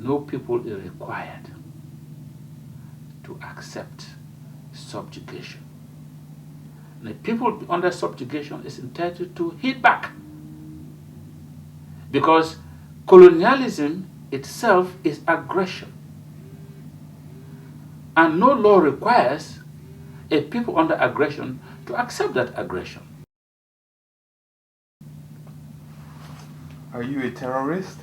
no people is required to accept subjugation. The people under subjugation is entitled to hit back, because colonialism itself is aggression, and no law requires a people under aggression to accept that aggression. Are you a terrorist?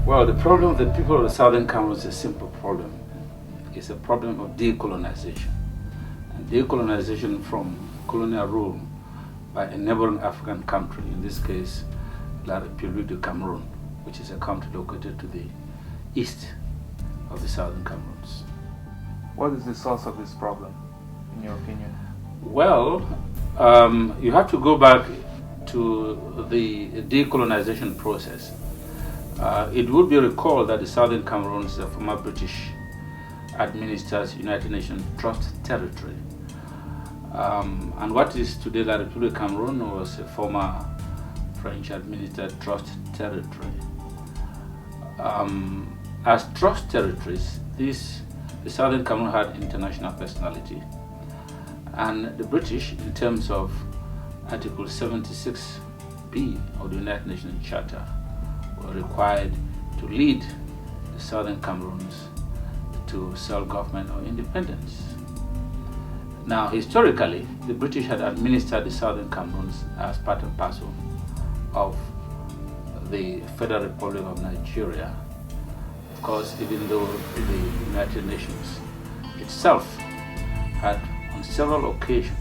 Well, the problem of the people of the Southern Cameroon is a simple problem. It's a problem of decolonization. And decolonization from colonial rule by a neighboring African country, in this case, La République du Cameroon, which is a country located to the east of the Southern Cameroons. What is the source of this problem, in your opinion? Well, you have to go back to the decolonization process. It would be recalled that the Southern Cameroon is a former British administered United Nations Trust Territory. And what is today La République du Cameroon was a former French administered trust territory. As trust territories, the Southern Cameroon had international personality, and the British, in terms of Article 76B of the United Nations Charter, were required to lead the Southern Cameroons to self-government or independence. Now, historically, the British had administered the Southern Cameroons as part and parcel of the Federal Republic of Nigeria. Of course, even though the United Nations itself had on several occasions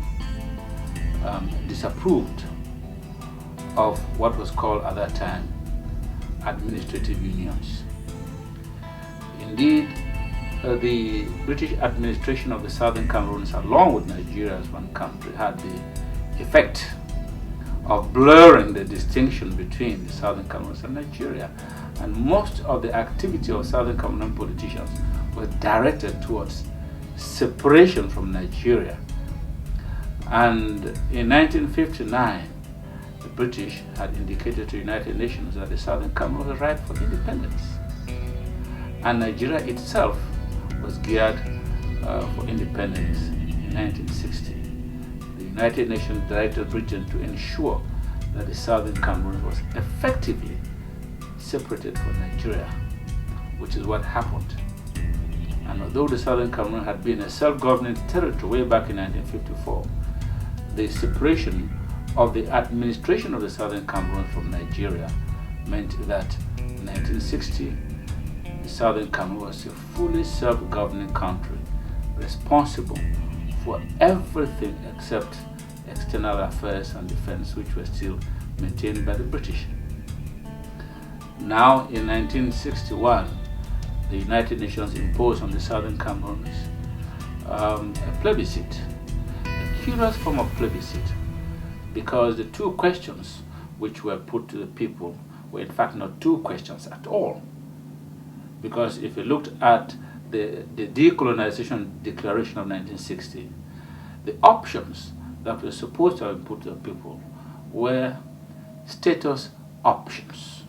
disapproved of what was called at that time administrative unions. Indeed, the British administration of the Southern Cameroons, along with Nigeria as one country, had the effect of blurring the distinction between the Southern Cameroons and Nigeria. And most of the activity of Southern Cameroon politicians was directed towards separation from Nigeria. And in 1959, the British had indicated to the United Nations that the Southern Cameroon was ripe for independence. And Nigeria itself was geared for independence in 1960. The United Nations directed Britain to ensure that the Southern Cameroon was effectively separated from Nigeria, which is what happened. And although the Southern Cameroon had been a self-governing territory way back in 1954, the separation of the administration of the Southern Cameroon from Nigeria meant that in 1960, the Southern Cameroon was a fully self-governing country, responsible for everything except external affairs and defense, which were still maintained by the British. Now, in 1961, the United Nations imposed on the Southern Cameroons a plebiscite, a curious form of plebiscite, because the two questions which were put to the people were in fact not two questions at all. Because if you looked at the decolonization declaration of 1960, the options that were supposed to have been put to the people were status options.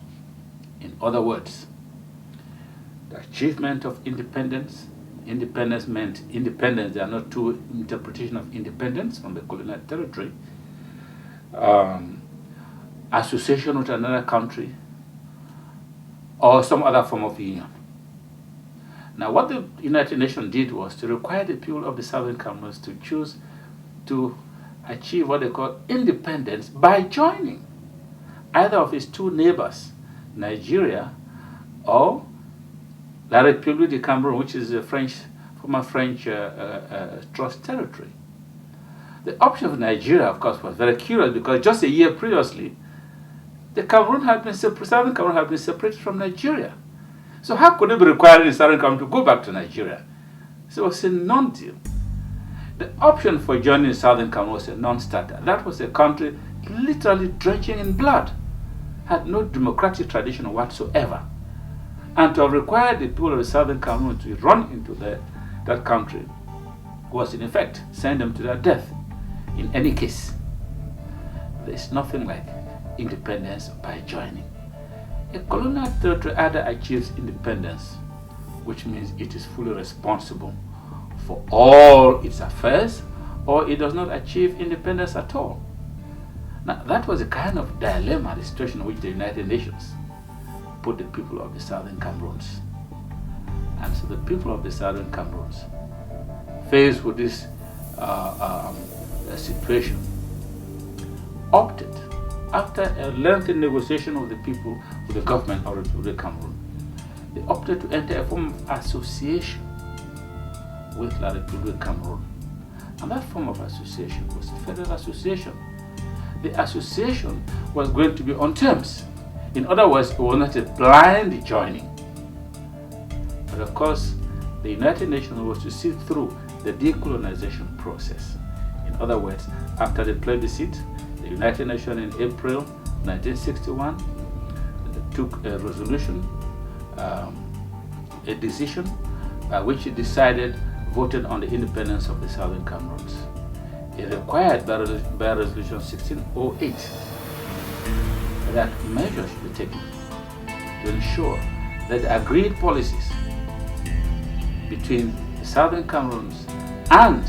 In other words, the achievement of independence. Independence meant independence. There are not two interpretations of independence from the colonial territory. Association with another country, or some other form of union. Now, what the United Nations did was to require the people of the Southern Cameroons to choose to achieve what they call independence by joining either of its two neighbors, Nigeria or La République du Cameroon, which is a former French trust territory. The option of Nigeria, of course, was very curious because just a year previously, Southern Cameroon had been separated from Nigeria. So how could it be requiring the Southern Cameroon to go back to Nigeria? So it was a non-deal. The option for joining Southern Cameroon was a non-starter. That was a country literally drenching in blood. had no democratic tradition whatsoever. And to have required the people of the Southern Cameroon to run into that country was in effect send them to their death. In any case, there is nothing like independence by joining. A colonial territory either achieves independence, which means it is fully responsible for all its affairs, or it does not achieve independence at all. Now, that was a kind of dilemma, the situation in which the United Nations put the people of the Southern Cameroons. And so the people of the Southern Cameroons, faced with this situation, opted, after a lengthy negotiation with the people, with the government of the Republic of Cameroon, they opted to enter a form of association with the Republic of Cameroon. And that form of association was a federal association. The association was going to be on terms. In other words, it was not a blind joining. But of course, the United Nations was to see through the decolonization process. In other words, after the plebiscite, the United Nations in April 1961 took a resolution, a decision by which it decided, voted on the independence of the Southern Cameroons. It required by Resolution 1608 that measures should be taken to ensure that the agreed policies between the Southern Cameroons and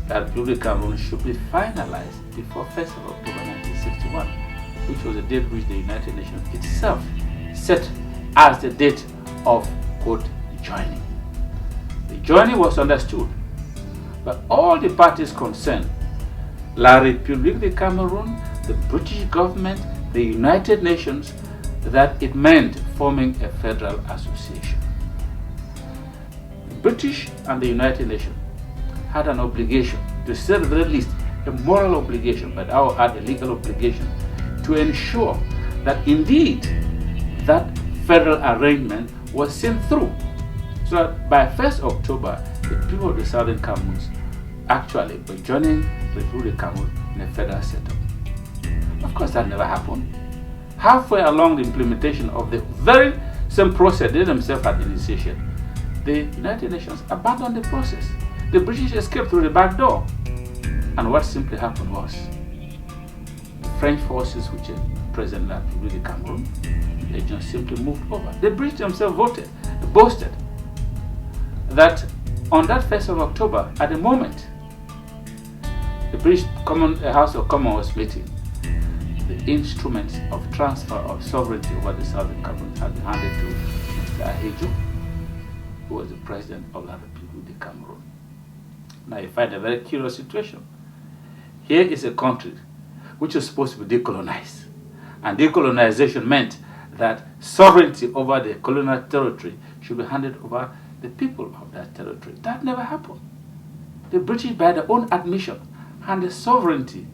the Republic of Cameroon should be finalized before 1st of October 1961, which was the date which the United Nations itself set as the date of, quote, joining. The joining was understood by all the parties concerned, La République de Cameroon, the British government, the United Nations, that it meant forming a federal association. The British and the United Nations had an obligation, to say at the very least, a moral obligation, but I will add a legal obligation, to ensure that indeed that federal arrangement was seen through. So that by 1st October, the people of the Southern Cameroons actually were joining the Republic of Cameroon in a federal setup. Of course, that never happened. Halfway along the implementation of the very same process they themselves had initiated, the United Nations abandoned the process. The British escaped through the back door. And what simply happened was, the French forces, which are present in the Republic of Cameroon, they just simply moved over. The British themselves boasted that on that 1st of October, at the moment the British House of Commons was meeting, the instruments of transfer of sovereignty over the Southern Cameroon had been handed to Mr. Ahejo, who was the president of the Republic of Cameroon. Now you find a very curious situation. Here is a country which is supposed to be decolonized, and decolonization meant that sovereignty over the colonial territory should be handed over the people of that territory. That never happened. The British, by their own admission, handed sovereignty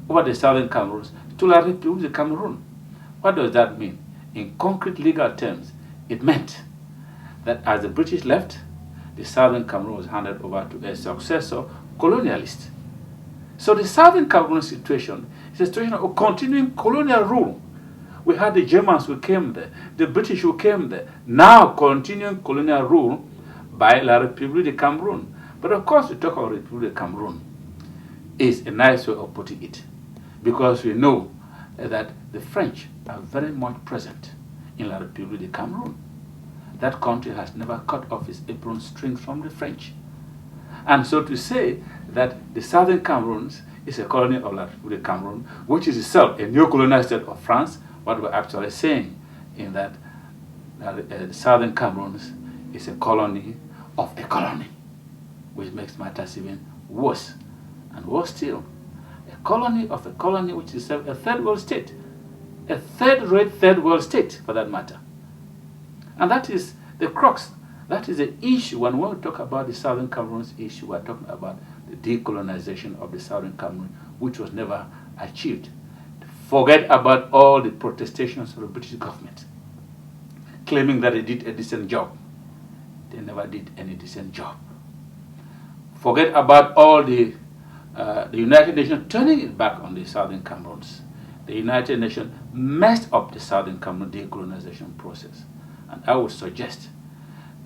over the Southern Cameroons to La République de Cameroon. What does that mean? In concrete legal terms, it meant that as the British left, the Southern Cameroon was handed over to a successor colonialist. So the Southern Cameroon situation is a situation of continuing colonial rule. We had the Germans who came there, the British who came there, now continuing colonial rule by La République de Cameroon. But of course, we talk about Republic of Cameroon is a nice way of putting it, because we know that the French are very much present in La République de Cameroon. That country has never cut off its apron strings from the French. And so to say that the Southern Cameroons is a colony of La République de Cameroon, which is itself a neo-colonial state of France, what we're actually saying in that the Southern Cameroons is a colony of a colony, which makes matters even worse. And worse still, a colony of a colony which is a third world state, a third-rate third world state for that matter. And that is the crux. That is the issue. When we talk about the Southern Cameroon's issue, we're talking about the decolonization of the Southern Cameroon, which was never achieved. Forget about all the protestations of the British government, claiming that they did a decent job. They never did any decent job. Forget about all the United Nations turning it back on the Southern Cameroons. the United Nations messed up the Southern Cameroon decolonization process. And I would suggest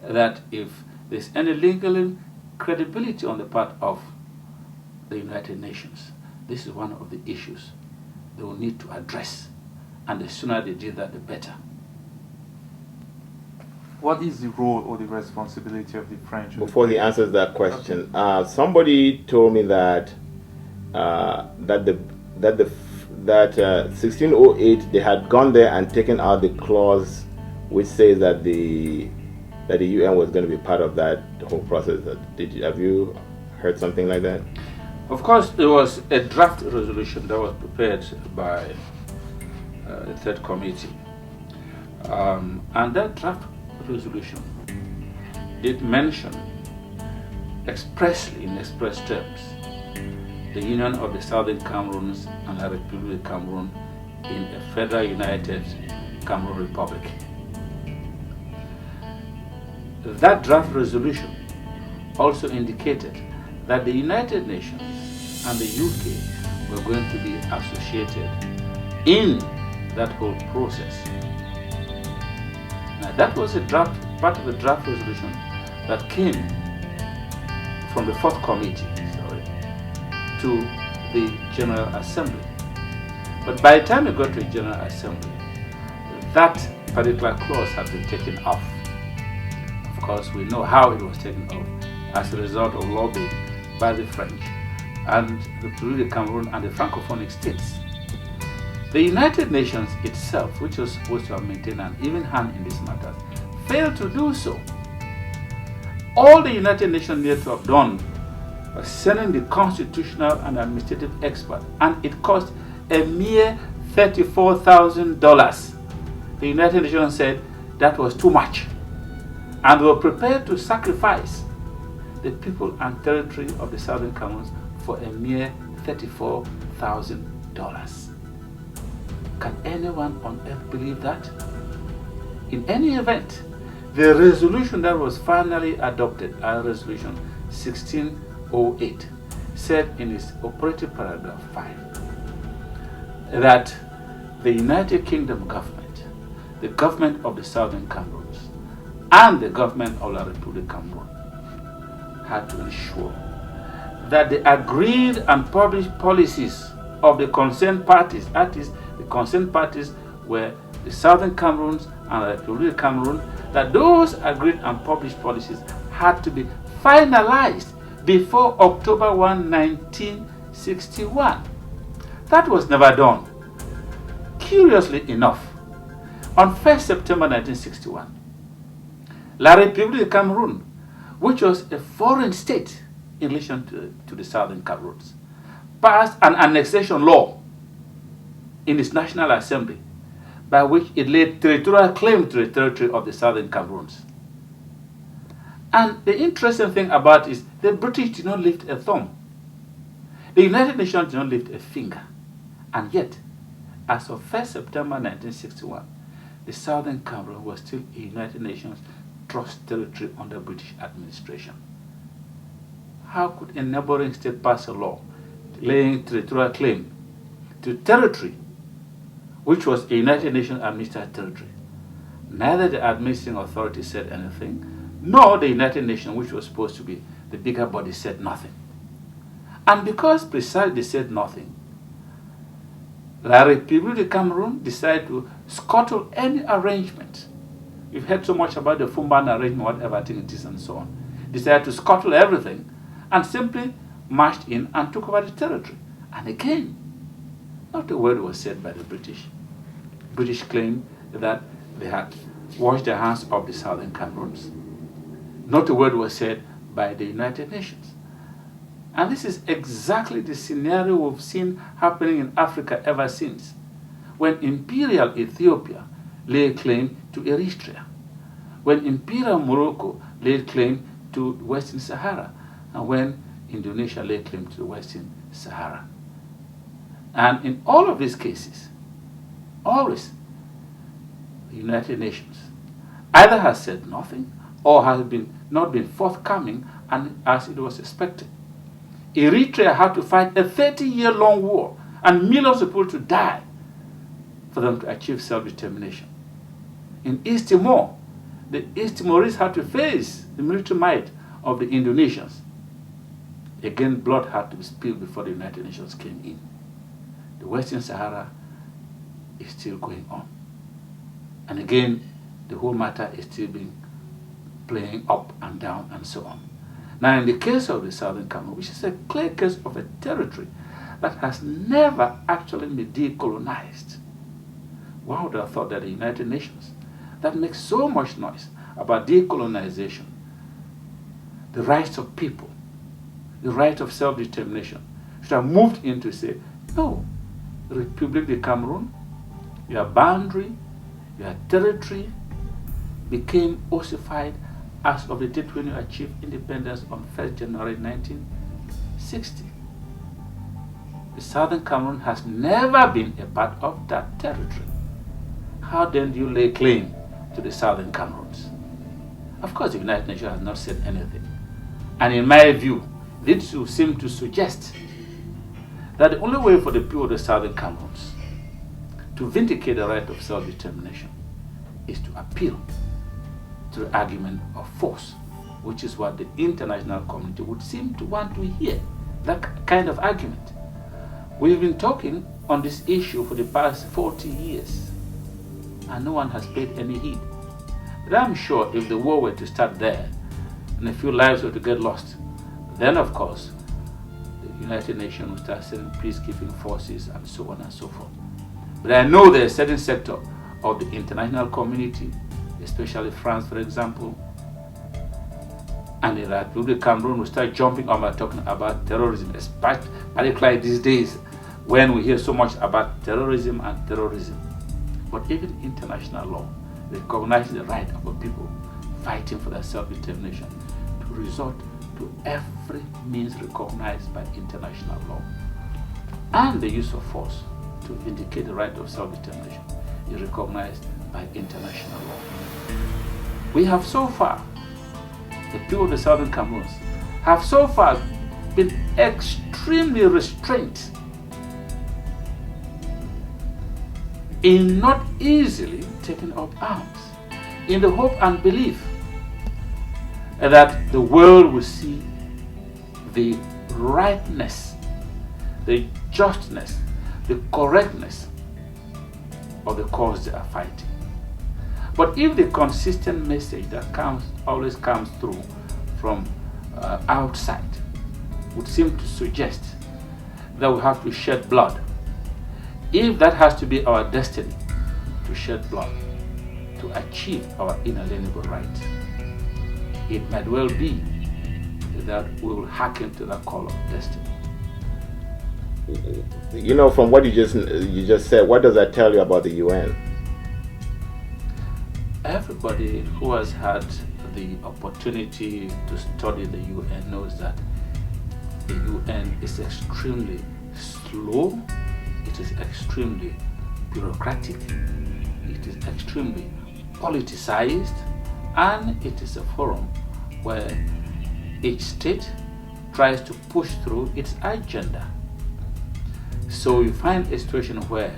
that if there's any legal credibility on the part of the United Nations, this is one of the issues they will need to address. And the sooner they do that, the better. What is the role or the responsibility of the French? Before he answers that question, somebody told me that 1608 they had gone there and taken out the clause which says that the UN was going to be part of that whole process. Have you heard something like that? Of course, there was a draft resolution that was prepared by the third committee, and that draft resolution did mention expressly, in express terms, the union of the Southern Cameroons and the Republic of Cameroon in a federal united Cameroon Republic. That draft resolution also indicated that the United Nations and the UK were going to be associated in that whole process. Now that was a part of the draft resolution that came from the fourth committee, to the General Assembly. But by the time it got to the General Assembly, that particular clause had been taken off. Of course, we know how it was taken off as a result of lobbying by the French and the Republic of Cameroon and the Francophonic states. The United Nations itself, which was supposed to have maintained an even hand in this matter, failed to do so. All the United Nations needed to have done was sending the constitutional and administrative expert, and it cost a mere $34,000. The United Nations said that was too much, and they were prepared to sacrifice the people and territory of the Southern Cameroons for a mere $34,000. Can anyone on earth believe that? In any event, the resolution that was finally adopted, resolution 1608, said in its operative paragraph 5 that the United Kingdom government, the government of the Southern Cameroons, and the government of the Republic of Cameroon had to ensure that the agreed and published policies of the concerned parties, that is, the concerned parties were the Southern Cameroons and the Republic of Cameroon, that those agreed and published policies had to be finalized before October 1, 1961. That was never done. Curiously enough, on 1st September 1961, La République of Cameroon, which was a foreign state in relation to the Southern Cameroons, passed an annexation law in its National Assembly by which it laid territorial claim to the territory of the Southern Cameroons. And the interesting thing about it is the British did not lift a thumb. The United Nations did not lift a finger. And yet, as of 1st September 1961, the Southern Cameroon was still a United Nations trust territory under British administration. How could a neighboring state pass a law laying territorial claim to territory which was a United Nations administered territory? Neither the administrating authority said anything, nor the United Nations, which was supposed to be the bigger body, said nothing. And because precisely they said nothing, La République de Cameroon decided to scuttle any arrangement. You've heard so much about the Fumban arrangement, whatever thing it is, and so on. Decided to scuttle everything and simply marched in and took over the territory. And again, not a word was said by the British. British claimed that they had washed their hands of the Southern Cameroons. Not a word was said by the United Nations. And this is exactly the scenario we've seen happening in Africa ever since, when Imperial Ethiopia laid claim to Eritrea, when Imperial Morocco laid claim to Western Sahara, and when Indonesia laid claim to the Western Sahara. And in all of these cases, always, the United Nations either has said nothing or has not been forthcoming, and as it was expected. Eritrea had to fight a 30-year-long war and millions of people to die for them to achieve self-determination. In East Timor, the East Timorese had to face the military might of the Indonesians. Again, blood had to be spilled before the United Nations came in. The Western Sahara is still going on. And again, the whole matter is still being playing up and down and so on. Now, in the case of the Southern Cameroon, which is a clear case of a territory that has never actually been decolonized, one would have thought that the United Nations, that makes so much noise about decolonization, the rights of people, the right of self-determination, should have moved in to say, no, Republic of Cameroon, your boundary, your territory became ossified as of the date when you achieved independence on 1st January 1960. The Southern Cameroon has never been a part of that territory. How then do you lay claim to the Southern Cameroons? Of course, the United Nations has not said anything. And in my view, this would seem to suggest that the only way for the people of the Southern Cameroons to vindicate the right of self-determination is to appeal to the argument of force, which is what the international community would seem to want to hear, that kind of argument. We've been talking on this issue for the past 40 years, and no one has paid any heed. But I'm sure if the war were to start there, and a few lives were to get lost, then of course, the United Nations will start sending peacekeeping forces and so on and so forth. But I know there's a certain sector of the international community, especially France, for example, and the Republic of Cameroon will start jumping up and talking about terrorism, particularly these days when we hear so much about terrorism and terrorism. But even international law recognizes the right of a people fighting for their self-determination to resort to every means recognized by international law. And the use of force to vindicate the right of self-determination is recognized by international law. We have so far, the people of the Southern Cameroons have so far been extremely restrained in not easily taking up arms, in the hope and belief that the world will see the rightness, the justness, the correctness of the cause they are fighting. But if the consistent message that always comes through from outside would seem to suggest that we have to shed blood, if that has to be our destiny, to shed blood, to achieve our inalienable right, it might well be that we will hearken to that call of destiny. You know, from what you just said, what does that tell you about the UN? Everybody who has had the opportunity to study the UN knows that the UN is extremely slow, it is extremely bureaucratic, it is extremely politicized, and it is a forum where each state tries to push through its agenda. So you find a situation where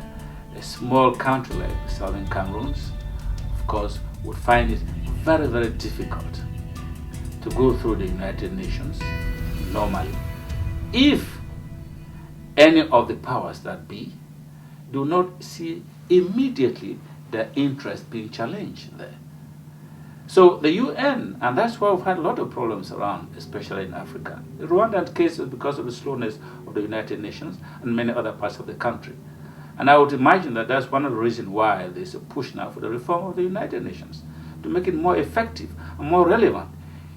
a small country like the Southern Cameroons, of course, would find it very, very difficult to go through the United Nations normally if any of the powers that be do not see immediately their interest being challenged there. So the UN, and that's why we've had a lot of problems around, especially in Africa. The Rwandan case is because of the slowness of the United Nations and many other parts of the country. And I would imagine that that's one of the reasons why there's a push now for the reform of the United Nations, to make it more effective and more relevant.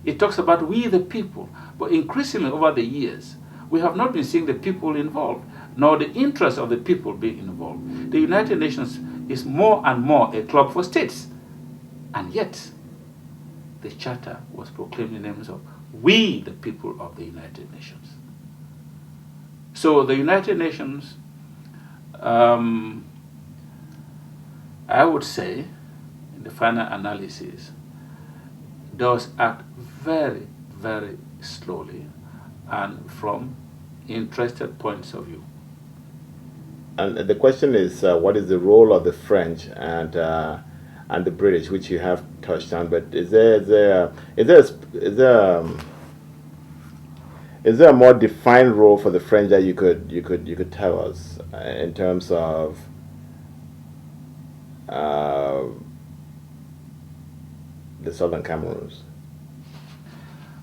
It talks about we the people, but increasingly over the years, we have not been seeing the people involved, nor the interests of the people being involved. The United Nations is more and more a club for states. And yet, the Charter was proclaimed in the names of we the people of the United Nations. So the United Nations, I would say, in the final analysis, does act very, very slowly and from interested points of view. And the question is, what is the role of the French and the British, which you have touched on? But is there a more defined role for the French that you could tell us in terms of the Southern Cameroons?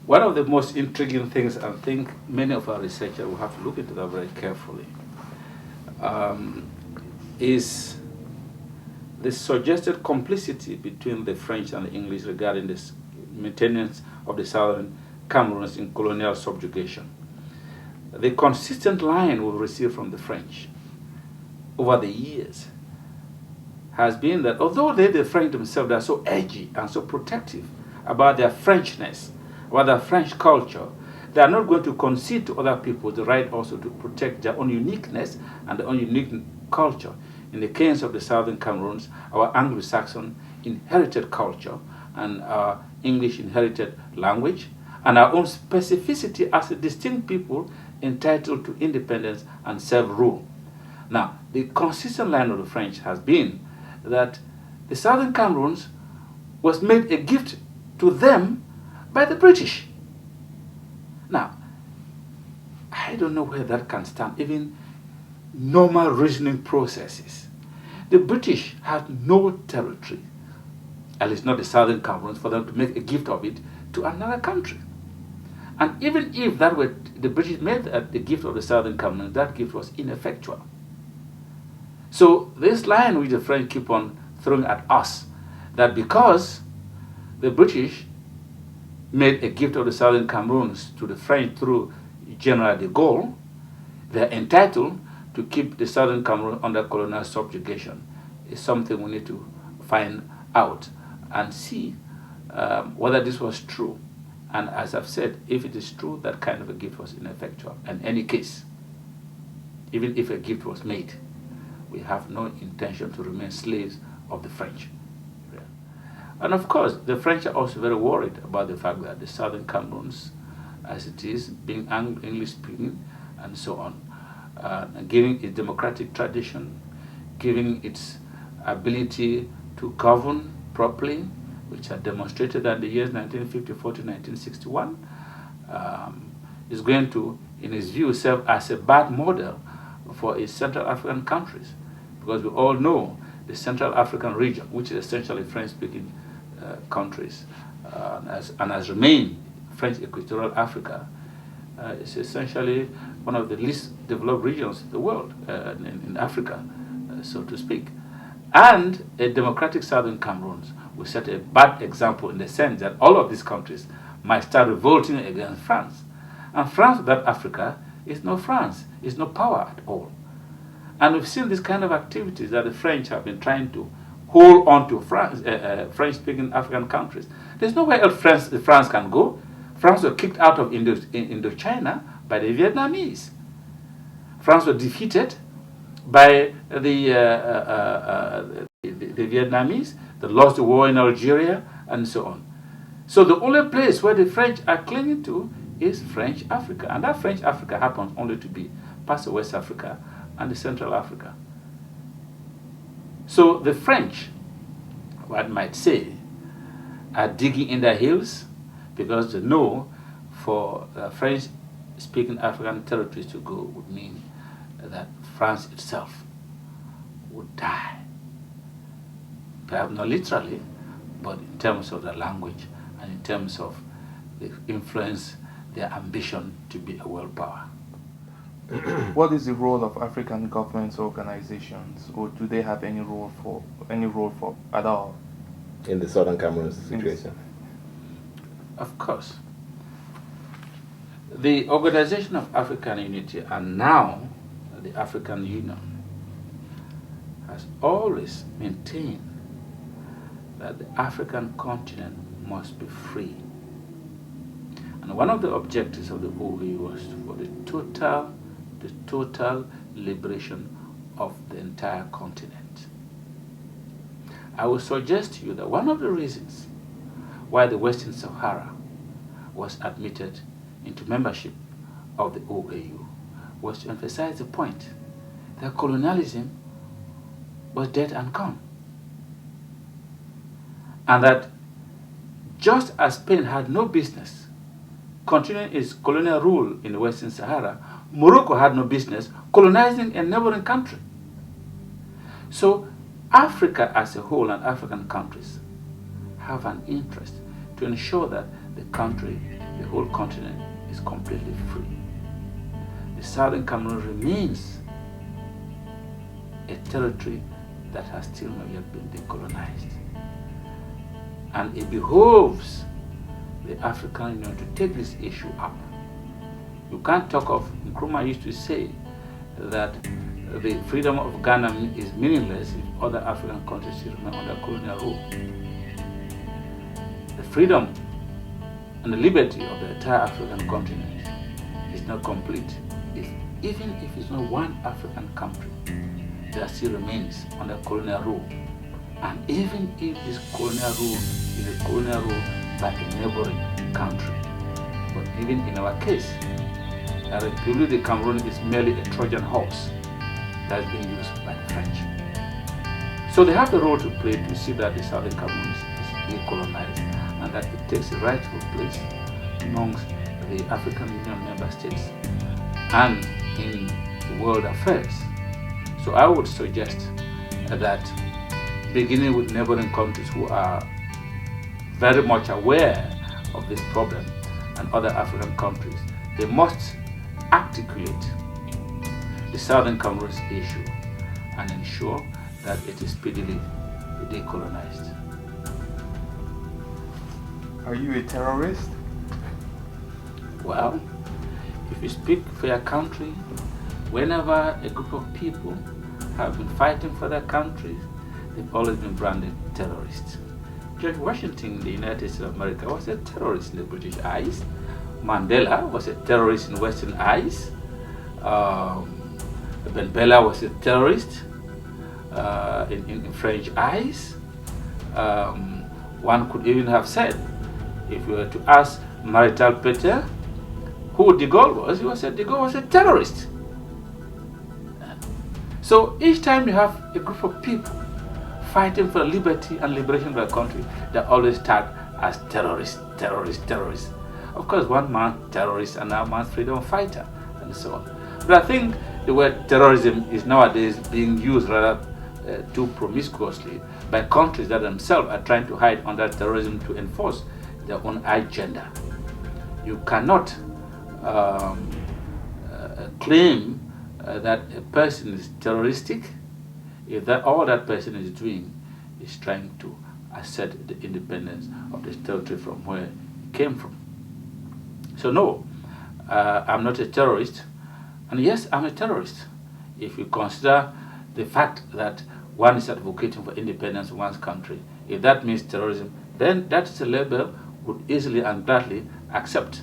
One of the most intriguing things, I think many of our researchers will have to look into that very carefully, is the suggested complicity between the French and the English regarding the maintenance of the Southern Cameroons in colonial subjugation. The consistent line we've received from the French over the years has been that although the French themselves are so edgy and so protective about their Frenchness, about their French culture, they are not going to concede to other people the right also to protect their own uniqueness and their own unique culture. In the case of the Southern Cameroons, our Anglo-Saxon inherited culture and our English inherited language and our own specificity as a distinct people entitled to independence and self-rule. Now, the consistent line of the French has been that the Southern Cameroons was made a gift to them by the British. Now, I don't know where that can stand, even normal reasoning processes. The British had no territory, at least not the Southern Cameroons, for them to make a gift of it to another country. And even if that were the British made the gift of the Southern Cameroons, that gift was ineffectual. So this line which the French keep on throwing at us, that because the British made a gift of the Southern Cameroons to the French through General de Gaulle, they're entitled to keep the Southern Cameroon under colonial subjugation, is something we need to find out and see whether this was true. And as I've said, if it is true, that kind of a gift was ineffectual. In any case, even if a gift was made, we have no intention to remain slaves of the French. And of course, the French are also very worried about the fact that the Southern Cameroons, as it is, being English-speaking and so on, giving its democratic tradition, giving its ability to govern properly, which are demonstrated in the years 1954 to 1961, is going to, in his view, serve as a bad model for its Central African countries. Because we all know the Central African region, which is essentially French-speaking countries, and has remained French Equatorial Africa, is essentially one of the least developed regions in the world, in Africa, so to speak. And a democratic Southern Cameroons will set a bad example in the sense that all of these countries might start revolting against France. And France without Africa is no France, is no power at all. And we've seen this kind of activities that the French have been trying to hold on to French-speaking African countries. There's nowhere else France can go. France was kicked out of Indochina by the Vietnamese. France was defeated by the Vietnamese. They lost the war in Algeria and so on. So the only place where the French are clinging to is French Africa. And that French Africa happens only to be past the West Africa and the Central Africa. So the French, one might say, are digging in their heels because they know for French-speaking African territories to go would mean that France itself would die. Perhaps not literally, but in terms of the language and in terms of the influence, their ambition to be a world power. What is the role of African governments or organizations, or do they have any role for at all in the Southern Cameroon situation? Of course. The Organization of African Unity, and now the African Union, has always maintained that the African continent must be free. And one of the objectives of the OAU was for the total liberation of the entire continent. I will suggest to you that one of the reasons why the Western Sahara was admitted into membership of the OAU was to emphasize the point that colonialism was dead and gone. And that just as Spain had no business continuing its colonial rule in the Western Sahara, Morocco had no business colonizing a neighboring country. So Africa as a whole and African countries have an interest to ensure that the country, the whole continent, is completely free. The Southern Cameroon remains a territory that has still not yet been decolonized. And it behoves the African Union to take this issue up. You can't talk of, Nkrumah used to say that the freedom of Ghana is meaningless if other African countries still remain under colonial rule. The freedom and the liberty of the entire African continent is not complete even if it's not one African country that still remains under colonial rule. And even if this colonial rule is a colonial rule by a neighboring country. But even in our case, the Republic of Cameroon is merely a Trojan horse that is being used by the French. So they have a role to play to see that the Southern Cameroon is decolonized and that it takes a rightful place amongst the African Union member states and in world affairs. So I would suggest that beginning with neighboring countries who are very much aware of this problem and other African countries, they must articulate the Southern Cameroon's issue and ensure that it is speedily decolonized. Are you a terrorist? Well, if you speak for your country, whenever a group of people have been fighting for their country, they've always been branded terrorists. George Washington in the United States of America was a terrorist in the British eyes. Mandela was a terrorist in Western eyes. Ben Bella was a terrorist in French eyes. One could even have said, if you were to ask Marital Peter who de Gaulle was, he would say de Gaulle was a terrorist. So each time you have a group of people fighting for liberty and liberation of their country, they're always tagged as terrorists, terrorists, terrorists. Of course, one man terrorist and another man freedom fighter, and so on. But I think the word terrorism is nowadays being used rather too promiscuously by countries that themselves are trying to hide under terrorism to enforce their own agenda. You cannot claim that a person is terroristic if that all that person is doing is trying to assert the independence of the territory from where he came from. So no, I'm not a terrorist, and yes, I'm a terrorist if you consider the fact that one is advocating for independence of one's country. If that means terrorism, then that is a label we would easily and gladly accept.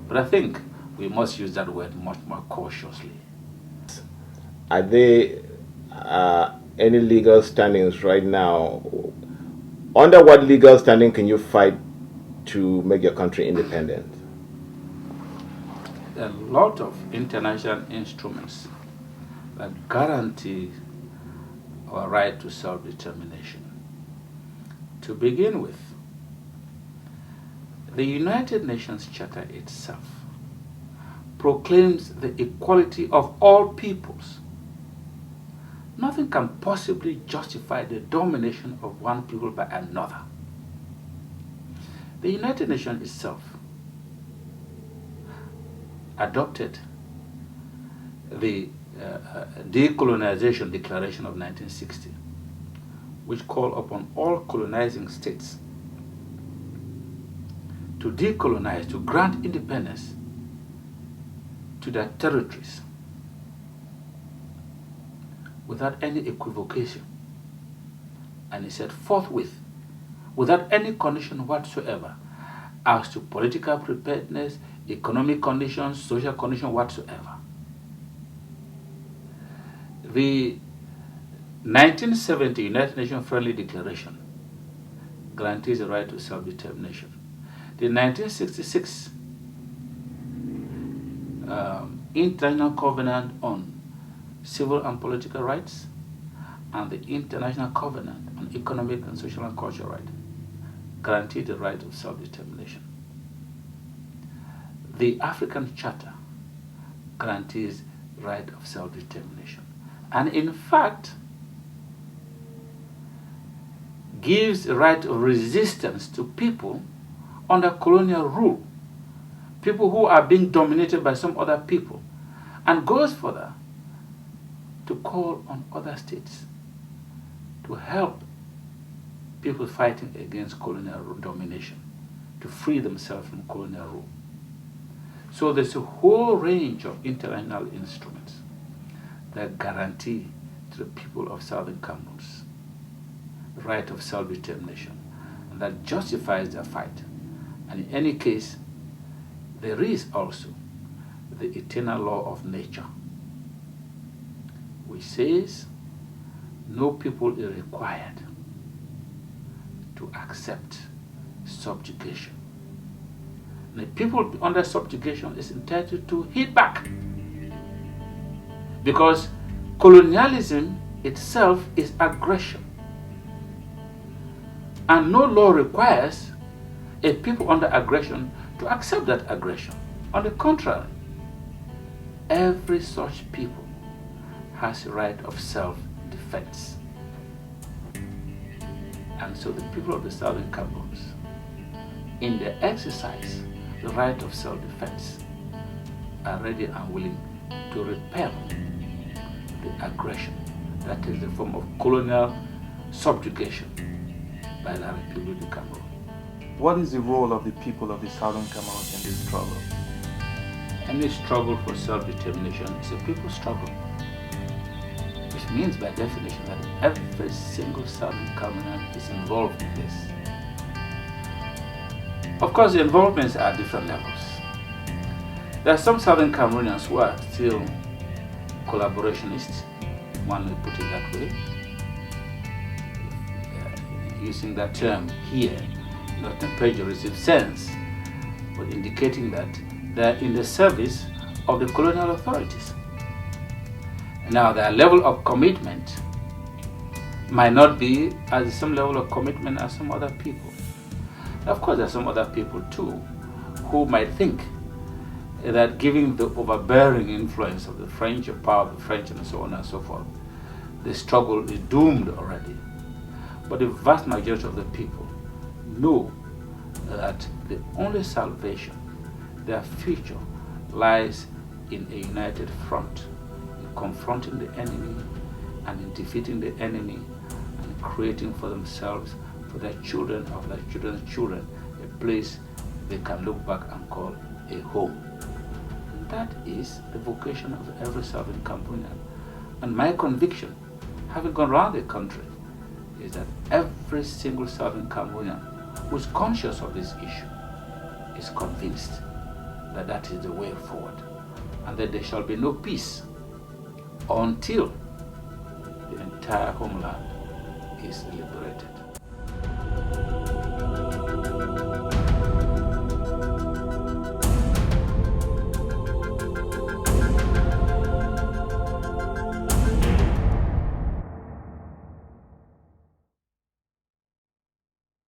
But I think we must use that word much more cautiously. Are there any legal standings right now? Under what legal standing can you fight to make your country independent? There are a lot of international instruments that guarantee our right to self-determination. To begin with, the United Nations Charter itself proclaims the equality of all peoples. Nothing can possibly justify the domination of one people by another. The United Nations itself adopted the Decolonization Declaration of 1960, which called upon all colonizing states to decolonize, to grant independence to their territories without any equivocation. And he said forthwith, without any condition whatsoever, as to political preparedness, economic conditions, social conditions whatsoever. The 1970 United Nations Friendly Declaration guarantees the right to self-determination. The 1966 International Covenant on civil and political rights, and the International Covenant on Economic and Social and Cultural Rights guarantee the right of self-determination. The African Charter guarantees right of self-determination, and in fact gives the right of resistance to people under colonial rule, people who are being dominated by some other people, and goes further to call on other states to help people fighting against colonial domination, to free themselves from colonial rule. So there's a whole range of international instruments that guarantee to the people of Southern Cameroons the right of self-determination, and that justifies their fight. And in any case, there is also the eternal law of nature, which says no people is required to accept subjugation. And the people under subjugation is entitled to hit back, because colonialism itself is aggression. And no law requires a people under aggression to accept that aggression. On the contrary, every such people has a right of self-defense. And so the people of the Southern Cameroons, in their exercise the right of self-defense, are ready and willing to repel the aggression that is the form of colonial subjugation by the Republic of Cameroon. What is the role of the people of the Southern Cameroons in this struggle? Any struggle for self-determination is a people's struggle, which means by definition that every single Southern Cameroonian is involved in this. Of course, the involvements are at different levels. There are some Southern Cameroonians who are still collaborationists, one may put it that way, using that term here, not in a pejorative sense, but indicating that they're in the service of the colonial authorities. Now, their level of commitment might not be at the same level of commitment as some other people. Of course, there are some other people too who might think that given the overbearing influence of the French, the power of the French, and so on and so forth, the struggle is doomed already. But the vast majority of the people know that the only salvation, their future, lies in a united front, in confronting the enemy and in defeating the enemy and creating for themselves, for their children, of their children's children, a place they can look back and call a home. And that is the vocation of every Southern Cameroonian. And my conviction, having gone around the country, is that every single Southern Cameroonian who is conscious of this issue is convinced that that is the way forward, and that there shall be no peace until the entire homeland is liberated.